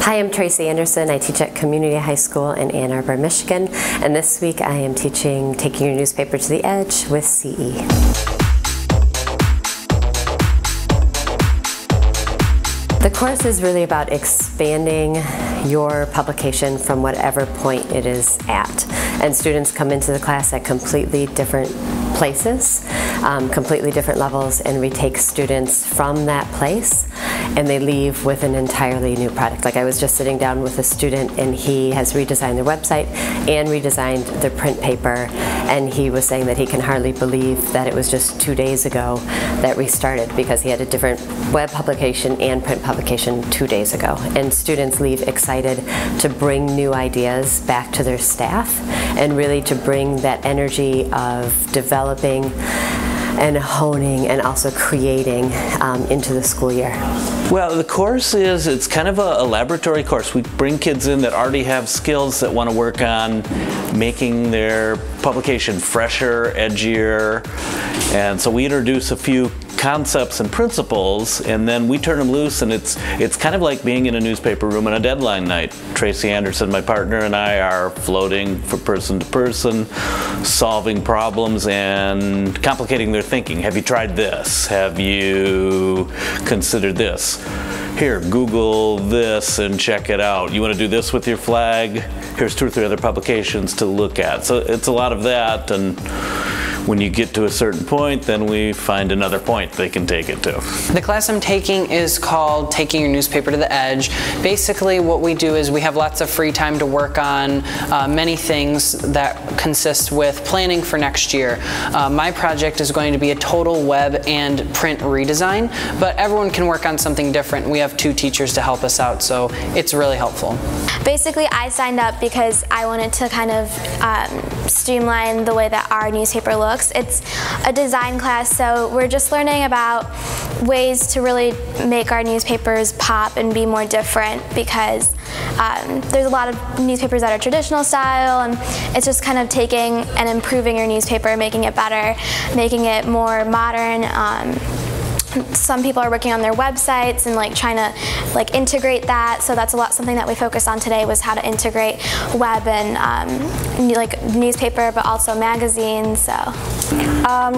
Hi, I'm Tracy Anderson. I teach at Community High School in Ann Arbor, Michigan, and this week I am teaching Taking Your Newspaper to the Edge with CE. The course is really about expanding your publication from whatever point it is at. And students come into the class at completely different places, completely different levels, and we take students from that place and they leave with an entirely new product. Like I was just sitting down with a student and he has redesigned their website and redesigned their print paper, and he was saying that he can hardly believe that it was just 2 days ago that we started, because he had a different web publication and print publication 2 days ago. And students leave excited to bring new ideas back to their staff and really to bring that energy of developing and honing and also creating into the school year. Well, the course it's kind of a laboratory course. We bring kids in that already have skills that want to work on making their publication fresher, edgier, and so we introduce a few concepts and principles, and then we turn them loose, and it's kind of like being in a newspaper room on a deadline night. Tracy Anderson, my partner, and I are floating from person to person, solving problems and complicating their thinking. Have you tried this? Have you considered this? Here, Google this and check it out. You want to do this with your flag? Here's 2 or 3 other publications to look at. So it's a lot of that, and when you get to a certain point, then we find another point they can take it to. The class I'm taking is called Taking Your Newspaper to the Edge. Basically what we do is we have lots of free time to work on many things that consist with planning for next year. My project is going to be a total web and print redesign, but everyone can work on something different. We have 2 teachers to help us out, so it's really helpful. Basically, I signed up because I wanted to kind of streamline the way that our newspaper looks. It's a design class, so we're just learning about ways to really make our newspapers pop and be more different, because there's a lot of newspapers that are traditional style, and it's just kind of taking and improving your newspaper, making it better, making it more modern. Some people are working on their websites and trying to integrate that, so that's something that we focused on today, was how to integrate web and newspaper, but also magazines. So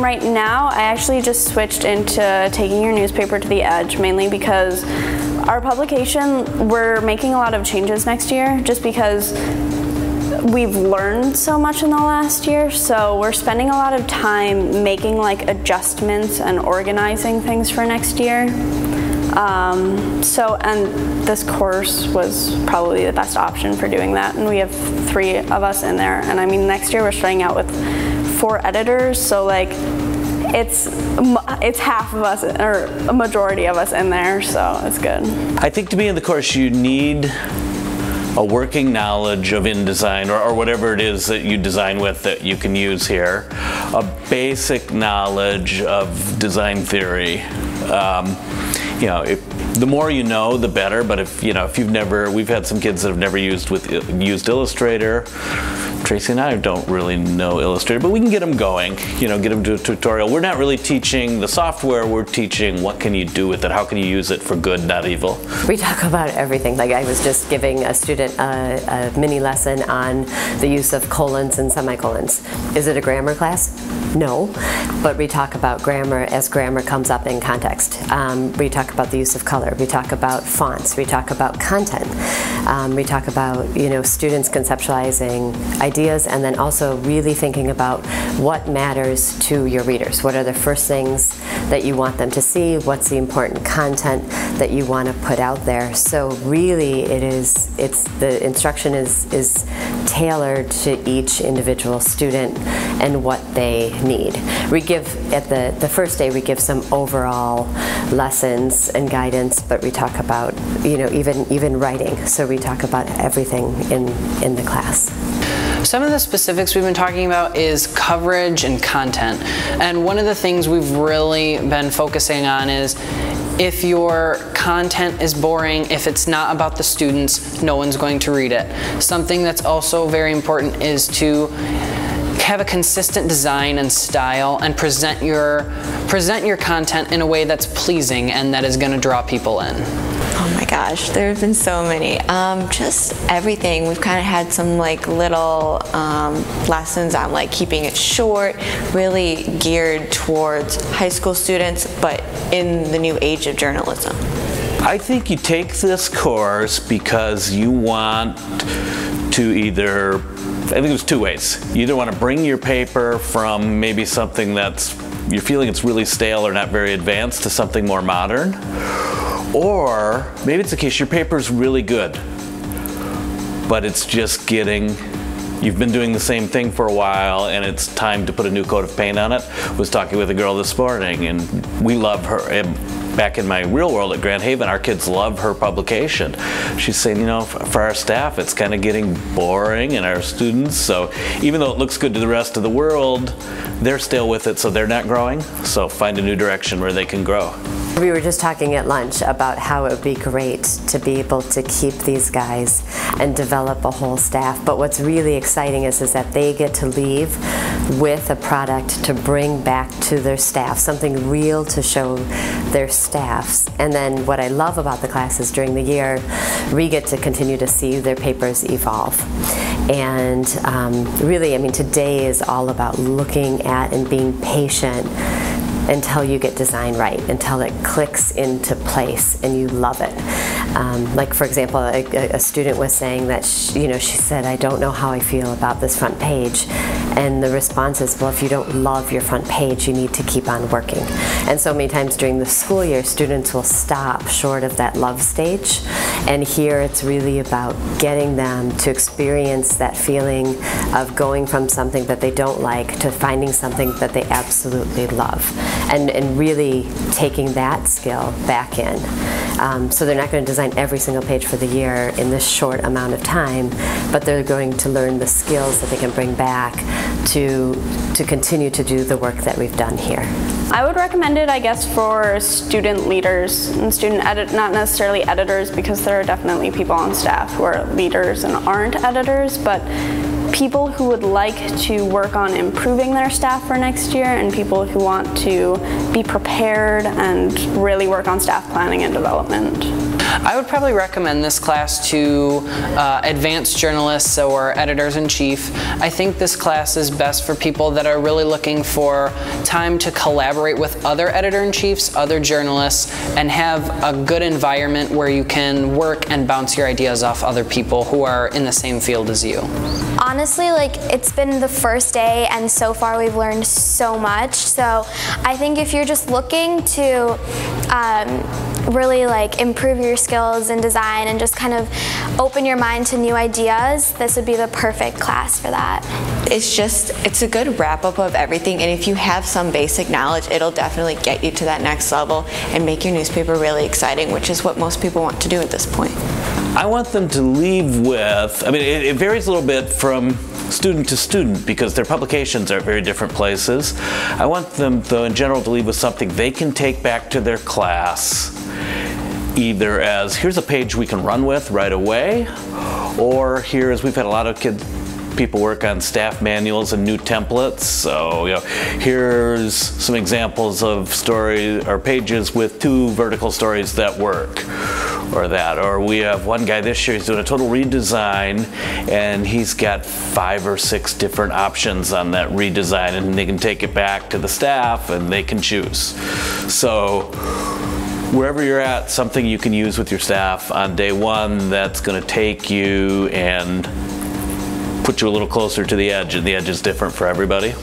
right now I actually just switched into Taking Your Newspaper to the Edge, mainly because our publication, we're making a lot of changes next year, just because we've learned so much in the last year, so we're spending a lot of time making adjustments and organizing things for next year. And this course was probably the best option for doing that, and we have 3 of us in there, and I mean next year we're starting out with 4 editors, so it's half of us, or a majority of us in there, so it's good. I think to be in the course you need a working knowledge of InDesign or whatever it is that you design with that you can use here, a basic knowledge of design theory. The more you know, the better. But if you've never, we've had some kids that have never used Illustrator. Tracy and I don't really know Illustrator, but we can get them going, get them to a tutorial. We're not really teaching the software, we're teaching what can you do with it, how can you use it for good, not evil. We talk about everything. Like I was just giving a student a mini lesson on the use of colons and semicolons. Is it a grammar class? No, but we talk about grammar as grammar comes up in context. We talk about the use of color, we talk about fonts, we talk about content, we talk about students conceptualizing ideas, and then also really thinking about what matters to your readers. What are the first things that you want them to see? What's the important content that you want to put out there? So really the instruction is tailored to each individual student and what they need. We give, at the first day, we give some overall lessons and guidance, but we talk about even writing. So we talk about everything in the class. Some of the specifics we've been talking about is coverage and content. And one of the things we've really been focusing on is if your content is boring, if it's not about the students, no one's going to read it. Something that's also very important is to have a consistent design and style and present your content in a way that's pleasing and that is going to draw people in. Oh my God. gosh, there have been so many. Just everything. We've kind of had some like little lessons on like keeping it short, really geared towards high school students, but in the new age of journalism. I think you take this course because you want to either, I think there's two ways. You either want to bring your paper from maybe something that's, you're feeling it's really stale or not very advanced to something more modern, or maybe it's the case your paper's really good, but it's just getting, you've been doing the same thing for a while and it's time to put a new coat of paint on it. I was talking with a girl this morning and we love her. Back in my real world at Grand Haven, our kids love her publication. She's saying, you know, for our staff, it's kind of getting boring, and our students, so even though it looks good to the rest of the world, they're still with it, so they're not growing. So find a new direction where they can grow. We were just talking at lunch about how it would be great to be able to keep these guys and develop a whole staff, but what's really exciting is that they get to leave with a product to bring back to their staff, something real to show their staffs. And then what I love about the classes during the year, we get to continue to see their papers evolve. And really, I mean, today is all about looking at and being patient until you get design right, until it clicks into place and you love it. Like for example, a student was saying that she said, I don't know how I feel about this front page. And the response is, well, if you don't love your front page, you need to keep on working. And so many times during the school year, students will stop short of that love stage. And here it's really about getting them to experience that feeling of going from something that they don't like to finding something that they absolutely love. And really taking that skill back in. So they're not going to design every single page for the year in this short amount of time, but they're going to learn the skills that they can bring back to continue to do the work that we've done here. I would recommend it, I guess, for student leaders and not necessarily editors, because there are definitely people on staff who are leaders and aren't editors, but people who would like to work on improving their staff for next year and people who want to be prepared and really work on staff planning and development. I would probably recommend this class to advanced journalists or editors-in-chief. I think this class is best for people that are really looking for time to collaborate with other editor-in-chiefs, other journalists, and have a good environment where you can work and bounce your ideas off other people who are in the same field as you. Honestly, like, it's been the first day and so far we've learned so much. So I think if you're just looking to really like improve your skills in design and just kind of open your mind to new ideas, this would be the perfect class for that. It's a good wrap up of everything, and if you have some basic knowledge, it'll definitely get you to that next level and make your newspaper really exciting, which is what most people want to do at this point. I want them to leave with, I mean, it varies a little bit from student to student because their publications are at very different places. I want them, though, in general, to leave with something they can take back to their class, either as, here's a page we can run with right away, or here's, we've had a lot of people work on staff manuals and new templates, so here's some examples of stories or pages with 2 vertical stories that work, or we have one guy this year, he's doing a total redesign and he's got 5 or 6 different options on that redesign, and they can take it back to the staff and they can choose. So wherever you're at, something you can use with your staff on day 1 that's going to take you and put you a little closer to the edge, and the edge is different for everybody.